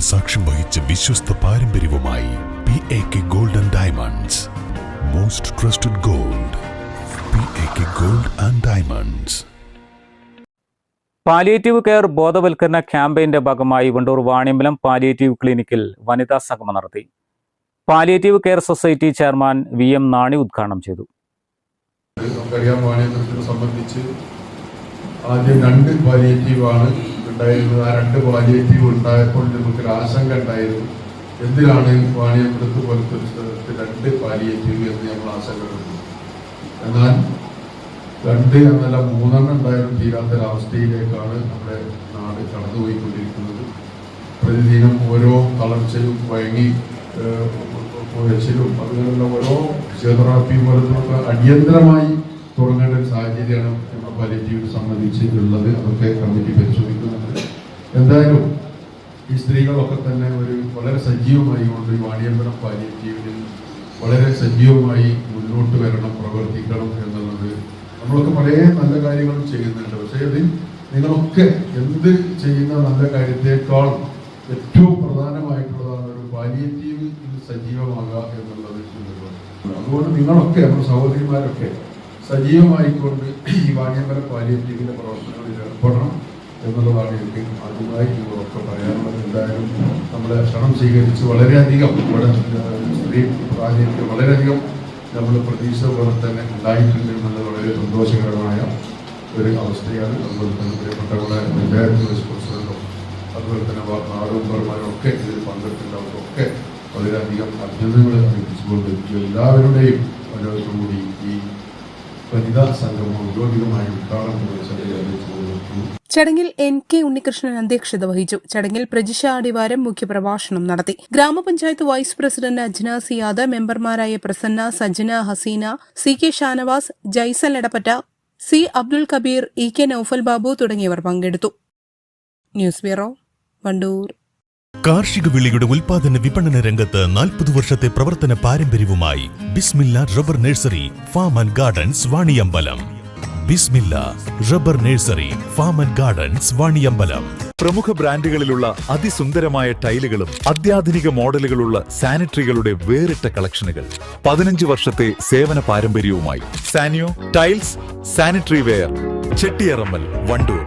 വർഷങ്ങൾ സാക്ഷ്യം വഹിച്ച വിശ്വസ്ത പാരമ്പര്യവുമായി PAK Gold and Diamonds. Most trusted gold. PAK Gold and Diamonds. Palliative care ബോധവൽക്കരണ ക്യാമ്പയിന്റെ ഭാഗമായി വണ്ടൂർ വാണിയമ്പലം പാലിയേറ്റീവ് ക്ലിനിക്കിൽ വനിതാ സംഗമം നടത്തി. Palliative care society chairman VM Nani ഉദ്ഘാടനം ചെയ്തു. നമുക്കറിയാം, വാണിയമ്പലത്തിനെ സംബന്ധിച്ച് ആദ്യം 2 പാലിയേറ്റീവ് ആണ് ഉണ്ടായിരുന്നത്. ആ 2 പാലിയേറ്റീവ് ഉണ്ടായപ്പോൾ നമുക്കൊരു ആശങ്ക ഉണ്ടായിരുന്നു, എന്തിനാണ് വാണിയമ്പലത്ത് പോലത്തെ ഒരു സ്ഥലത്ത് 2 പാലിയേറ്റീവ് എന്ന് നമ്മൾ ആശങ്കപ്പെടുന്നു. എന്നാൽ 2 എന്നല്ല 3 ഉണ്ടായാലും തീരാത്തൊരവസ്ഥയിലേക്കാണ് നമ്മുടെ നാട് കടന്നുപോയിക്കൊണ്ടിരിക്കുന്നത്. പ്രതിദിനം ഓരോ തളർച്ചയും വഴങ്ങി കുഴച്ചിലും അതുപോലുള്ള ഓരോ ഫിസിയോതെറാപ്പി പോലത്തെ അടിയന്തരമായി തുടങ്ങേണ്ട ഒരു സാഹചര്യമാണ് നമ്മുടെ പാലിയേറ്റീവിനെ സംബന്ധിച്ചിട്ടുള്ളത്. അതൊക്കെ കമ്മിറ്റി പരിശോധിക്കുന്നുണ്ട്. എന്തായാലും ഈ സ്ത്രീകളൊക്കെ തന്നെ വളരെ സജീവമായി കൊണ്ട് ഈ വാണിയമ്പലം പാലിയേറ്റീവിൽ വളരെ സജീവമായി മുന്നോട്ട് വരണം, പ്രവർത്തിക്കണം എന്നുള്ളത്. നമ്മളൊക്കെ പല നല്ല കാര്യങ്ങളും ചെയ്യുന്നുണ്ട്. പക്ഷേ അതിൽ നിങ്ങളൊക്കെ എന്ത് ചെയ്യുന്ന നല്ല കാര്യത്തേക്കാൾ ഏറ്റവും പ്രധാനമായിട്ടുള്ളതാണ് ഒരു പാലിയേറ്റീവ് സജീവമാകുക എന്നുള്ളത്. അതുകൊണ്ട് നിങ്ങളൊക്കെ നമ്മുടെ സഹോദരിമാരൊക്കെ സജീവമായിക്കൊണ്ട് ഈ വാണിയമ്പലം പാലിയേറ്റീവിൻ്റെ പ്രവർത്തനങ്ങളിൽ ഏർപ്പെടണം എന്നുള്ളതാണ് എനിക്ക് ആദ്യമായി നിങ്ങളൊക്കെ പറയാനുള്ളത്. എന്തായാലും നമ്മളെ ക്ഷണം സ്വീകരിച്ച് വളരെയധികം ഇവിടെ സ്ത്രീ പ്രാതിനിധ്യം വളരെയധികം നമ്മൾ പ്രതീക്ഷ പോലെ തന്നെ ഉണ്ടായിട്ടുണ്ട് എന്നുള്ളത് വളരെ സന്തോഷകരമായ ഒരു അവസ്ഥയാണ്. അതുപോലെ തന്നെ പ്രിയപ്പെട്ട പഞ്ചായത്ത് വൈസ് പ്രസിഡന്റും അതുപോലെ തന്നെ നാടുമെമ്പർമാരും ഒക്കെ ഇതിൽ പങ്കെടുത്തിട്ടുള്ളവർക്കൊക്കെ വളരെയധികം അഭിനന്ദനങ്ങൾ അറിയിച്ചുകൊണ്ട് എല്ലാവരുടെയും ഓരോരുത്തരും ഈ വനിതാ സംഗമം ഔദ്യോഗികമായി ഉദ്ഘാടനം അറിയിച്ചുകൊണ്ടിരിക്കുന്നു. ചടങ്ങിൽ NK ഉണ്ണികൃഷ്ണൻ അധ്യക്ഷത വഹിച്ചു. ചടങ്ങിൽ പ്രജിഷ അടിവാരം മുഖ്യപ്രഭാഷണം നടത്തി. ഗ്രാമപഞ്ചായത്ത് വൈസ് പ്രസിഡന്റ് അജ്ന സിയാദ്, മെമ്പർമാരായ Prasanna, Sajna, Hasina, CK Shanavas, Jaisal Edappatta, C Abdul Kabir, EK Noufal Babu തുടങ്ങിയവർ പങ്കെടുത്തു. News bureau, Wandoor. കാർഷിക വിളയുടെ ഉൽപാദന വിപണന രംഗത്ത് 40 വർഷത്തെ പ്രവർത്തന പാരമ്പര്യവുമായി Bismilla rubber nursery farm and gardens Vaniyambalam. Bismilla rubber nursery farm and gardens Vaniyambalam. പ്രമുഖ ബ്രാൻഡുകളിലുള്ള അതിസുന്ദരമായ ടൈലുകളും അത്യാധുനിക മോഡലുകളുള്ള സാനിറ്ററികളുടെ വേറിട്ട കളക്ഷനുകൾ 15 വർഷത്തെ സേവന പാരമ്പര്യവുമായി Saniyo tiles, sanitary ware, Chettiyarammal, Wandoor.